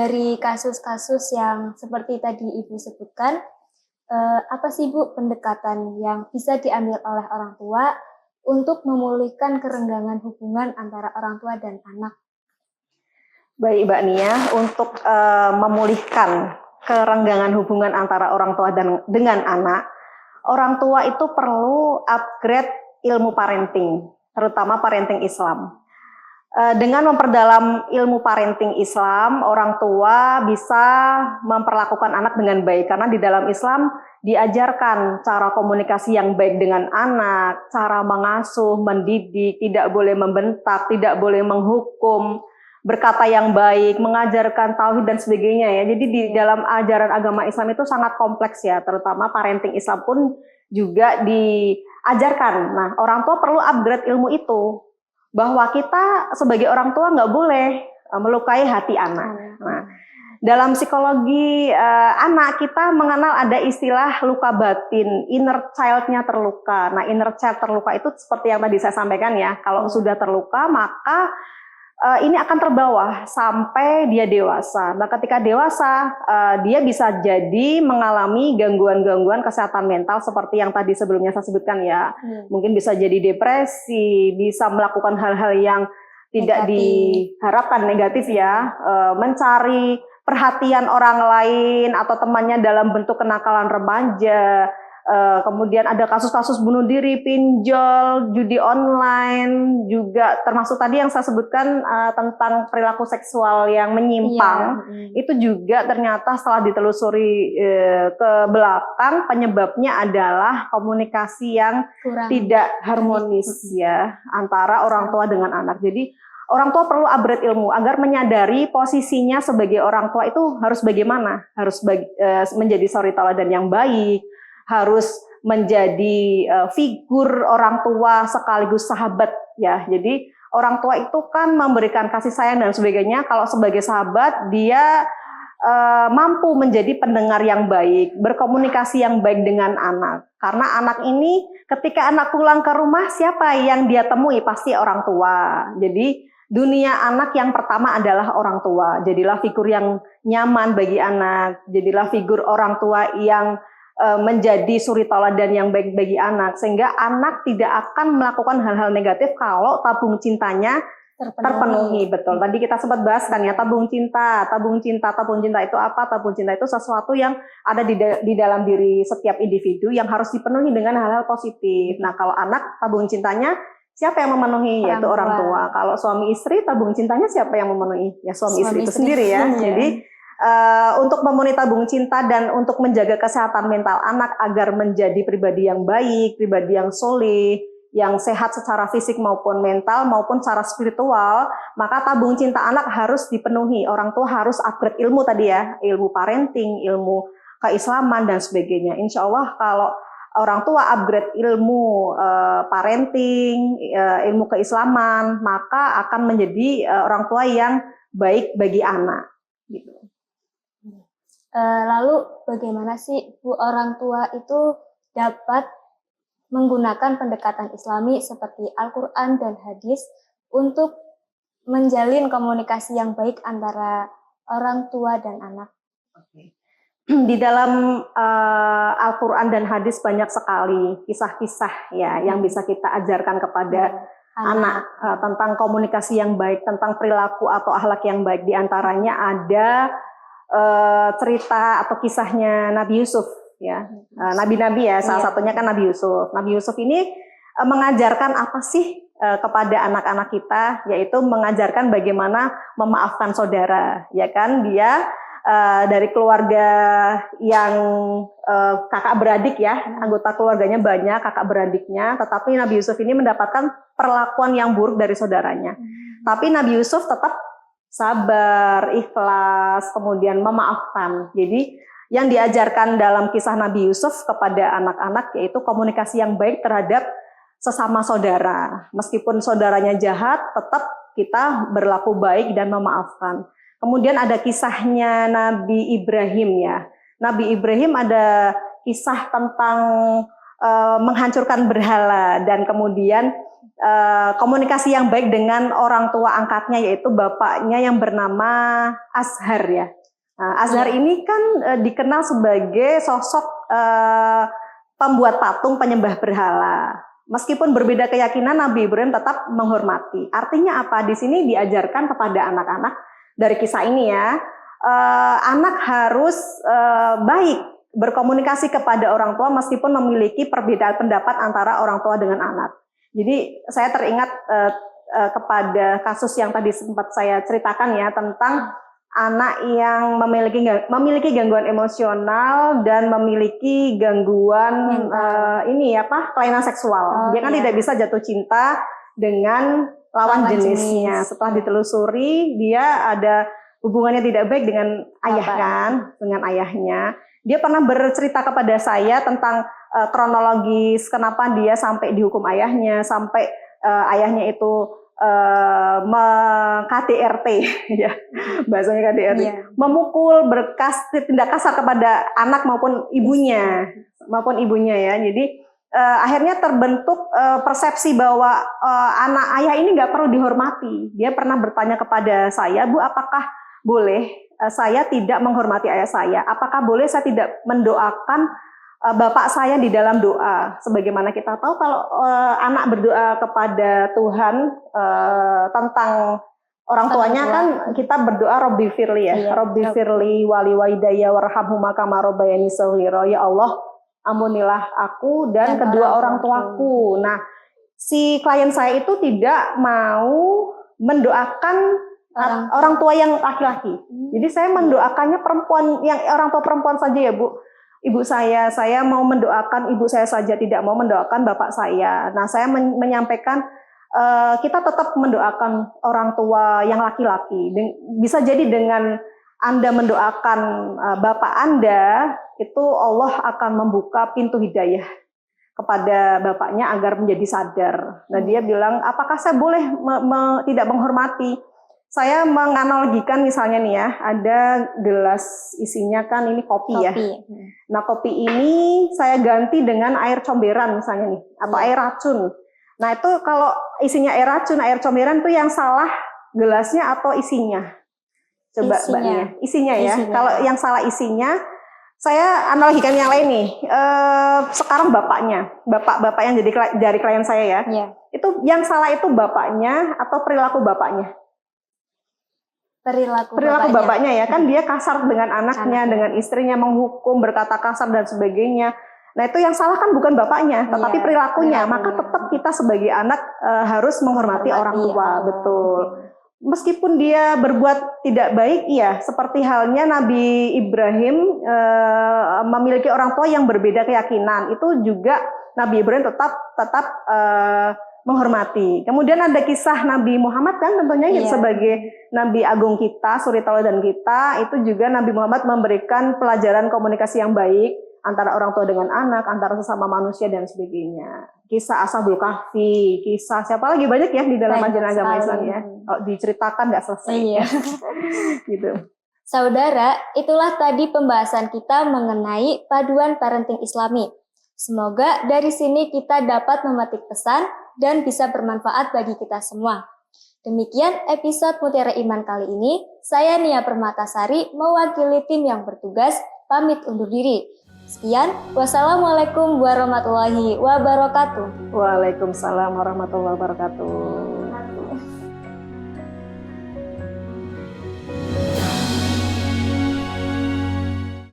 dari kasus-kasus yang seperti tadi Ibu sebutkan, apa sih Bu pendekatan yang bisa diambil oleh orang tua untuk memulihkan kerenggangan hubungan antara orang tua dan anak? Baik Mbak Nia, untuk memulihkan kerenggangan hubungan antara orang tua dengan anak, orang tua itu perlu upgrade ilmu parenting, terutama parenting Islam. Dengan memperdalam ilmu parenting Islam, orang tua bisa memperlakukan anak dengan baik, karena di dalam Islam diajarkan cara komunikasi yang baik dengan anak, cara mengasuh, mendidik, tidak boleh membentak, tidak boleh menghukum, berkata yang baik, mengajarkan tauhid dan sebagainya ya. Jadi di dalam ajaran agama Islam itu sangat kompleks ya, terutama parenting Islam pun juga diajarkan. Nah, orang tua perlu upgrade ilmu itu, bahwa kita sebagai orang tua nggak boleh melukai hati anak. Nah, dalam psikologi anak kita mengenal ada istilah luka batin, inner child-nya terluka. Nah, inner child terluka itu seperti yang tadi saya sampaikan ya, kalau sudah terluka maka ini akan terbawa sampai dia dewasa. Nah, ketika dewasa, dia bisa jadi mengalami gangguan-gangguan kesehatan mental seperti yang tadi sebelumnya saya sebutkan ya. Mungkin bisa jadi depresi, bisa melakukan hal-hal yang tidak diharapkan negatif ya, mencari perhatian orang lain atau temannya dalam bentuk kenakalan remaja. Kemudian ada kasus-kasus bunuh diri, pinjol, judi online, juga termasuk tadi yang saya sebutkan tentang perilaku seksual yang menyimpang. Itu juga ternyata setelah ditelusuri ke belakang, penyebabnya adalah komunikasi yang tidak harmonis ya antara orang tua dengan anak. Jadi orang tua perlu upgrade ilmu agar menyadari posisinya sebagai orang tua itu harus bagaimana, harus menjadi suri tauladan yang baik, harus menjadi figur orang tua sekaligus sahabat ya. Jadi orang tua itu kan memberikan kasih sayang dan sebagainya. Kalau sebagai sahabat dia mampu menjadi pendengar yang baik, berkomunikasi yang baik dengan anak. Karena anak ini ketika anak pulang ke rumah, siapa yang dia temui? Pasti orang tua. Jadi dunia anak yang pertama adalah orang tua. Jadilah figur yang nyaman bagi anak. Jadilah figur orang tua yang menjadi suri tauladan yang baik bagi anak, sehingga anak tidak akan melakukan hal-hal negatif kalau tabung cintanya terpenuhi. Betul. Tadi kita sempat bahas kan ya, tabung cinta itu apa? Tabung cinta itu sesuatu yang ada di dalam diri setiap individu yang harus dipenuhi dengan hal-hal positif. Nah, kalau anak tabung cintanya siapa yang memenuhi? Yaitu orang tua. Kalau suami istri tabung cintanya siapa yang memenuhi? Ya suami istri itu sendiri ya. Jadi untuk memenuhi tabung cinta dan untuk menjaga kesehatan mental anak agar menjadi pribadi yang baik, pribadi yang soleh, yang sehat secara fisik maupun mental maupun secara spiritual, maka tabung cinta anak harus dipenuhi. Orang tua harus upgrade ilmu tadi ya, ilmu parenting, ilmu keislaman dan sebagainya. Insya Allah kalau orang tua upgrade ilmu parenting, ilmu keislaman, maka akan menjadi orang tua yang baik bagi anak. Gitu. Lalu bagaimana sih Bu orang tua itu dapat menggunakan pendekatan Islami seperti Al-Quran dan hadis untuk menjalin komunikasi yang baik antara orang tua dan anak? Di dalam Al-Quran dan hadis banyak sekali kisah-kisah ya yang bisa kita ajarkan kepada anak tentang komunikasi yang baik, tentang perilaku atau akhlak yang baik. Di antaranya ada cerita atau kisahnya Nabi Yusuf ya, nabi-nabi ya, salah satunya kan Nabi Yusuf. Nabi Yusuf ini mengajarkan apa sih kepada anak-anak kita, yaitu mengajarkan bagaimana memaafkan saudara, ya kan. Dia dari keluarga yang kakak beradik ya, anggota keluarganya banyak, kakak beradiknya, tetapi Nabi Yusuf ini mendapatkan perlakuan yang buruk dari saudaranya. Tapi Nabi Yusuf tetap sabar, ikhlas, kemudian memaafkan. Jadi yang diajarkan dalam kisah Nabi Yusuf kepada anak-anak yaitu komunikasi yang baik terhadap sesama saudara. Meskipun saudaranya jahat, tetap kita berlaku baik dan memaafkan. Kemudian ada kisahnya Nabi Ibrahim ya. Nabi Ibrahim ada kisah tentang menghancurkan berhala dan kemudian komunikasi yang baik dengan orang tua angkatnya, yaitu bapaknya yang bernama Azhar ya. Nah, Azhar ini kan dikenal sebagai sosok pembuat patung penyembah berhala. Meskipun berbeda keyakinan, Nabi Ibrahim tetap menghormati. Artinya apa? Di sini diajarkan kepada anak-anak dari kisah ini ya, anak harus baik berkomunikasi kepada orang tua meskipun memiliki perbedaan pendapat antara orang tua dengan anak. Jadi saya teringat kepada kasus yang tadi sempat saya ceritakan ya, tentang anak yang memiliki gangguan emosional dan memiliki gangguan kelainan seksual. Dia kan tidak bisa jatuh cinta dengan lawan jenisnya. Setelah ditelusuri, dia ada hubungannya tidak baik dengan dengan ayahnya. Dia pernah bercerita kepada saya tentang kronologis kenapa dia sampai dihukum ayahnya, sampai ayahnya itu KDRT ya, bahasanya KDRT, memukul, tindak kasar kepada anak maupun ibunya ya. Jadi akhirnya terbentuk persepsi bahwa anak ayah ini nggak perlu dihormati. Dia pernah bertanya kepada saya, Bu, apakah boleh saya tidak menghormati ayah saya? Apakah boleh saya tidak mendoakan bapak saya di dalam doa? Sebagaimana kita tahu kalau anak berdoa kepada Tuhan tentang orang tuanya kan kita berdoa Robbi firli ya, Robbi firli wali walidayya warhamhuma kama rabbayani shaghira. Ya Allah, ampunilah aku dan kedua orang tuaku. Nah, si klien saya itu tidak mau mendoakan orang tua yang laki-laki. Jadi saya mendoakannya perempuan, yang orang tua perempuan saja ya, Bu. Ibu saya mau mendoakan ibu saya saja, tidak mau mendoakan bapak saya. Nah, saya menyampaikan kita tetap mendoakan orang tua yang laki-laki. Bisa jadi dengan Anda mendoakan bapak Anda, itu Allah akan membuka pintu hidayah kepada bapaknya agar menjadi sadar. Nah, dia bilang, apakah saya boleh tidak menghormati? Saya menganalogikan misalnya nih ya, ada gelas isinya kan ini kopi ya. Nah, kopi ini saya ganti dengan air comberan misalnya nih, atau air racun. Nah, itu kalau isinya air racun, air comberan itu yang salah gelasnya atau isinya? Coba Mbak Nia, isinya ya. Kalau yang salah isinya, saya analogikan yang lain nih. Sekarang bapak yang jadi dari klien saya ya. Itu yang salah itu bapaknya atau perilaku bapaknya? Perilaku bapaknya ya, kan dia kasar dengan anaknya, dengan istrinya, menghukum, berkata kasar dan sebagainya. Nah, itu yang salah kan bukan bapaknya, tetapi perilakunya. Maka tetap kita sebagai anak harus menghormati orang tua, betul. Meskipun dia berbuat tidak baik, iya, seperti halnya Nabi Ibrahim memiliki orang tua yang berbeda keyakinan, itu juga Nabi Ibrahim tetap menghormati. Kemudian ada kisah Nabi Muhammad kan, tentunya sebagai Nabi Agung kita, suri tauladan kita, itu juga Nabi Muhammad memberikan pelajaran komunikasi yang baik antara orang tua dengan anak, antara sesama manusia dan sebagainya. Kisah Ashabul Kahfi, kisah siapa lagi banyak ya di dalam ajaran agama Islam ya. Kalau diceritakan nggak selesai. Gitu. Saudara, itulah tadi pembahasan kita mengenai paduan parenting Islami. Semoga dari sini kita dapat memetik pesan dan bisa bermanfaat bagi kita semua. Demikian episode Mutiara Iman kali ini. Saya Nia Permatasari mewakili tim yang bertugas pamit undur diri. Sekian, wassalamualaikum warahmatullahi wabarakatuh. Waalaikumsalam warahmatullahi wabarakatuh.